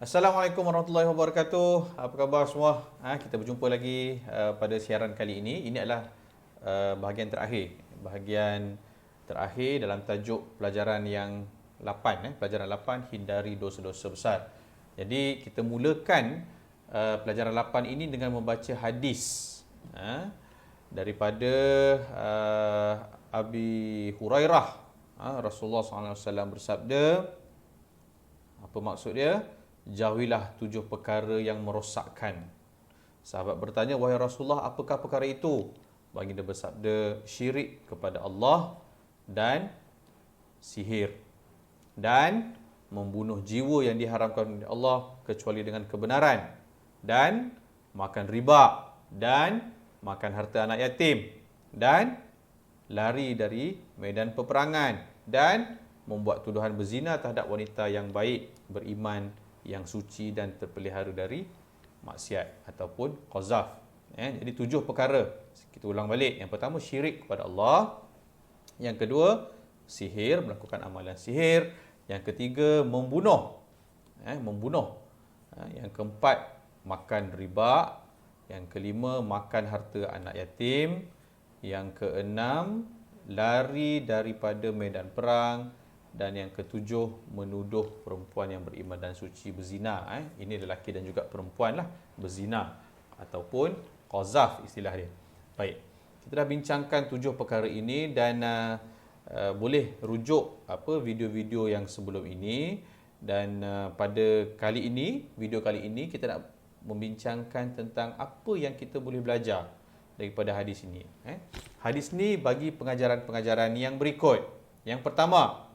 Assalamualaikum warahmatullahi wabarakatuh. Apa khabar semua? Kita berjumpa lagi pada siaran kali ini. Ini adalah bahagian terakhir. Bahagian terakhir dalam tajuk pelajaran yang 8. Pelajaran 8, hindari dosa-dosa besar. Jadi kita mulakan pelajaran 8 ini dengan membaca hadis daripada Abi Hurairah. Rasulullah SAW bersabda, apa maksud dia? Jauhilah 7 perkara yang merosakkan. Sahabat bertanya, wahai Rasulullah, apakah perkara itu? Baginda bersabda, syirik kepada Allah dan sihir dan membunuh jiwa yang diharamkan oleh Allah kecuali dengan kebenaran, dan makan riba, dan makan harta anak yatim, dan lari dari medan peperangan, dan membuat tuduhan berzina terhadap wanita yang baik, beriman, yang suci dan terpelihara dari maksiat ataupun qazaf. Jadi 7 perkara. Kita ulang balik. Yang pertama, syirik kepada Allah. Yang kedua, sihir, melakukan amalan sihir. Yang ketiga, membunuh. Yang keempat, makan riba. Yang kelima, makan harta anak yatim. Yang keenam, lari daripada medan perang. Dan yang ketujuh, menuduh perempuan yang beriman dan suci berzina. Ini lelaki dan juga perempuan lah, berzina ataupun qazaf istilah dia. Baik, kita dah bincangkan 7 perkara ini dan boleh rujuk video-video yang sebelum ini. Dan pada video kali ini kita nak membincangkan tentang apa yang kita boleh belajar daripada hadis ini. Hadis ni bagi pengajaran-pengajaran yang berikut. Yang pertama,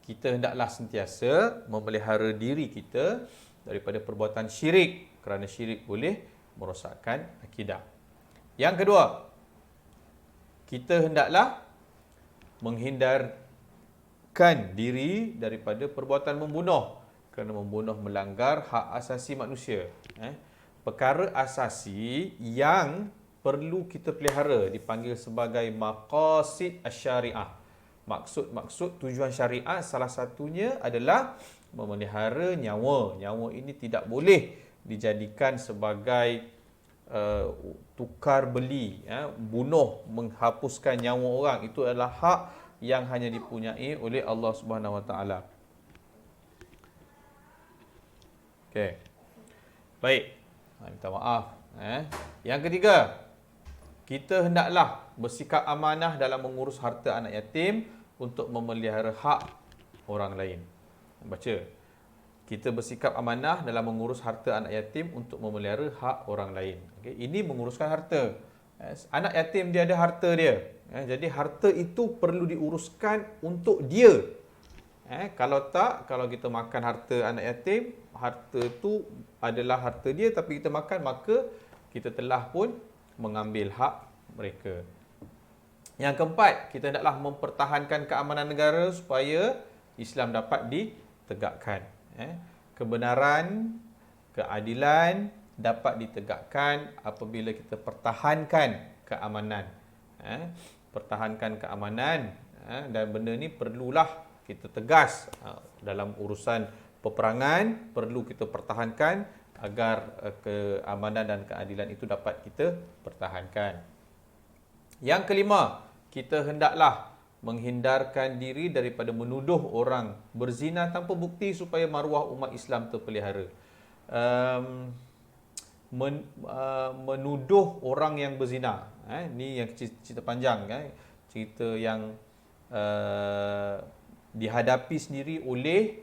kita hendaklah sentiasa memelihara diri kita daripada perbuatan syirik, kerana syirik boleh merosakkan akidah. Yang kedua, kita hendaklah menghindarkan diri daripada perbuatan membunuh, kerana membunuh melanggar hak asasi manusia. Perkara asasi yang perlu kita pelihara dipanggil sebagai maqasid asy-syariah. Maksud tujuan syariat salah satunya adalah memelihara nyawa. Nyawa ini tidak boleh dijadikan sebagai tukar beli, bunuh, menghapuskan nyawa orang. Itu adalah hak yang hanya dipunyai oleh Allah Subhanahu Wa Taala. Okey. Baik. Minta maaf. Yang ketiga, kita hendaklah bersikap amanah dalam mengurus harta anak yatim untuk memelihara hak orang lain. Baca. Kita bersikap amanah dalam mengurus harta anak yatim untuk memelihara hak orang lain. Okay. Ini menguruskan harta. Anak yatim dia ada harta dia. Jadi harta itu perlu diuruskan untuk dia. Kalau kita makan harta anak yatim, harta itu adalah harta dia tapi kita makan, maka kita telah pun mengambil hak mereka. Yang keempat, kita hendaklah mempertahankan keamanan negara supaya Islam dapat ditegakkan. Kebenaran, keadilan dapat ditegakkan apabila kita pertahankan keamanan. Pertahankan keamanan, dan benda ni perlulah kita tegas. Dalam urusan peperangan perlu kita pertahankan agar keamanan dan keadilan itu dapat kita pertahankan. Yang kelima, kita hendaklah menghindarkan diri daripada menuduh orang berzina tanpa bukti supaya maruah umat Islam terpelihara. Menuduh orang yang berzina, ni yang cerita panjang, cerita yang dihadapi sendiri oleh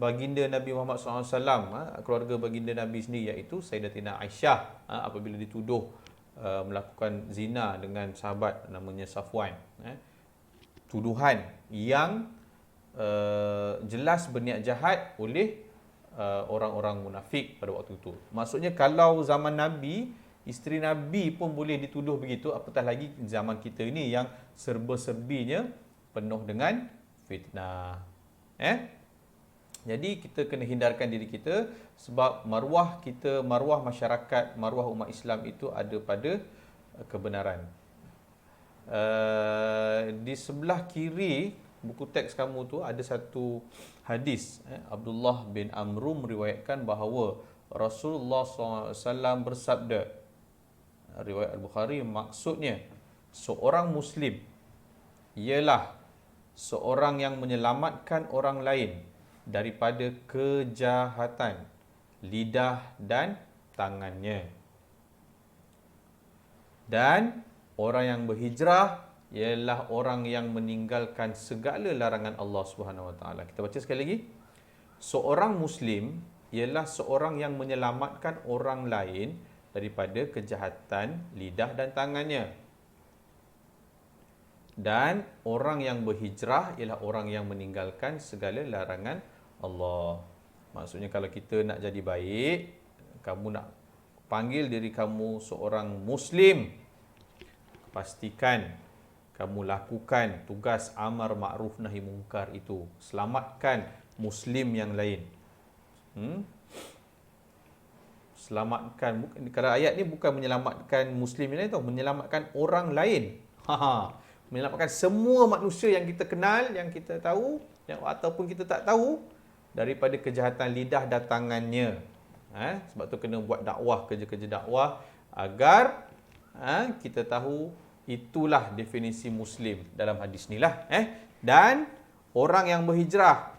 baginda Nabi Muhammad SAW, keluarga baginda Nabi sendiri, iaitu Sayyidatina Aisyah, apabila dituduh melakukan zina dengan sahabat namanya Safwan. Tuduhan yang jelas berniat jahat oleh orang-orang munafik pada waktu itu. Maksudnya kalau zaman Nabi, isteri Nabi pun boleh dituduh begitu, apatah lagi zaman kita ini yang serba-serbinya penuh dengan fitnah. Jadi kita kena hindarkan diri kita, sebab maruah kita, maruah masyarakat, maruah umat Islam itu ada pada kebenaran. Di sebelah kiri buku teks kamu tu ada satu hadis. Abdullah bin Amru meriwayatkan bahawa Rasulullah SAW bersabda, riwayat Al-Bukhari, maksudnya seorang Muslim ialah seorang yang menyelamatkan orang lain daripada kejahatan lidah dan tangannya. Dan orang yang berhijrah ialah orang yang meninggalkan segala larangan Allah Subhanahu Wa Taala. Kita baca sekali lagi. Seorang Muslim ialah seorang yang menyelamatkan orang lain daripada kejahatan lidah dan tangannya. Dan orang yang berhijrah ialah orang yang meninggalkan segala larangan Allah. Maksudnya kalau kita nak jadi baik, kamu nak panggil diri kamu seorang Muslim, pastikan kamu lakukan tugas amar ma'ruf nahi mungkar itu. Selamatkan Muslim yang lain. Selamatkan, kalau ayat ni bukan menyelamatkan Muslim yang lain tau, menyelamatkan orang lain. Menyelamatkan semua manusia yang kita kenal, yang kita tahu, ataupun kita tak tahu, daripada kejahatan lidah dan tangannya. Sebab tu kena buat dakwah, kerja-kerja dakwah agar kita tahu itulah definisi Muslim dalam hadis ni lah. Dan orang yang berhijrah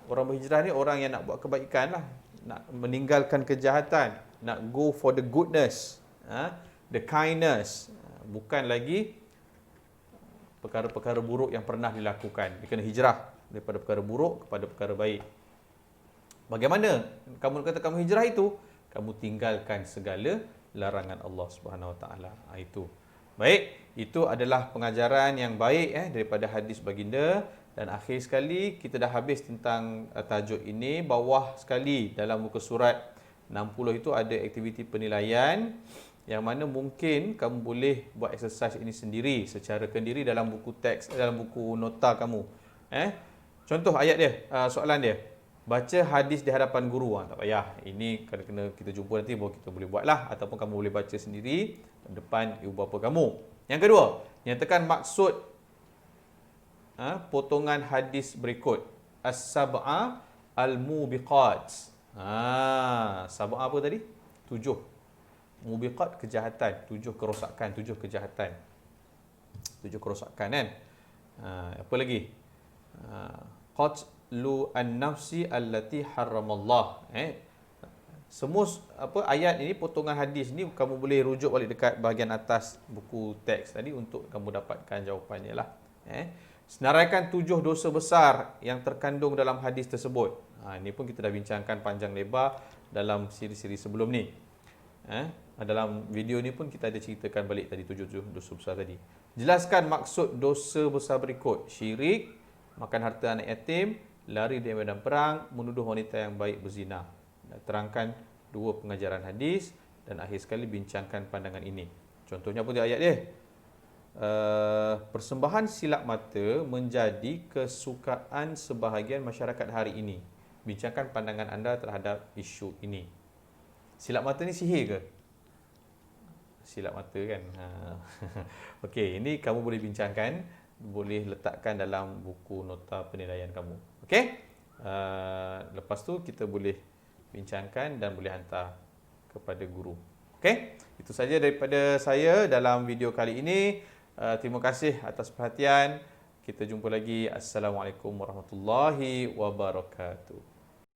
ni orang yang nak buat kebaikan lah, nak meninggalkan kejahatan, nak go for the goodness, the kindness, bukan lagi perkara-perkara buruk yang pernah dilakukan. Dia kena hijrah daripada perkara buruk kepada perkara baik. Bagaimana kamu kata kamu hijrah itu? Kamu tinggalkan segala larangan Allah Subhanahu Wa Taala. Itu. Baik, itu adalah pengajaran yang baik daripada hadis baginda. Dan akhir sekali kita dah habis tentang tajuk ini. Bawah sekali dalam muka surat 60 itu ada aktiviti penilaian yang mana mungkin kamu boleh buat exercise ini sendiri secara kendiri dalam buku teks, dalam buku nota kamu. Contoh ayat dia, soalan dia. Baca hadis di hadapan guru. Tak payah. Ini kena kita jumpa nanti baru kita boleh buatlah. Ataupun kamu boleh baca sendiri depan ibu bapa kamu. Yang kedua, nyatakan maksud potongan hadis berikut. As-sab'a al-mubiqat. Sab'a apa tadi? 7. Mubiqat kejahatan, 7 kerosakan, 7 kejahatan. 7 kerosakan kan? Apa lagi? Qatlu an-nafsi allati haramallah. Semua ayat ini, potongan hadis ni kamu boleh rujuk balik dekat bahagian atas buku teks tadi untuk kamu dapatkan jawapannya lah. Senaraikan 7 dosa besar yang terkandung dalam hadis tersebut. Ini pun kita dah bincangkan panjang lebar dalam siri-siri sebelum ni. Dalam video ni pun kita ada ceritakan balik tadi 7 dosa besar tadi. Jelaskan maksud dosa besar berikut: syirik, makan harta anak yatim, lari dari medan perang, menuduh wanita yang baik berzina. Terangkan 2 pengajaran hadis dan akhir sekali bincangkan pandangan ini. Contohnya apa dia ayat dia? Persembahan silap mata menjadi kesukaan sebahagian masyarakat hari ini. Bincangkan pandangan anda terhadap isu ini. Silap mata ni sihir ke? Silap mata kan? Okey, ini kamu boleh bincangkan, boleh letakkan dalam buku nota penilaian kamu. Okey? Lepas tu kita boleh bincangkan dan boleh hantar kepada guru. Okey? Itu saja daripada saya dalam video kali ini. Terima kasih atas perhatian. Kita jumpa lagi. Assalamualaikum warahmatullahi wabarakatuh.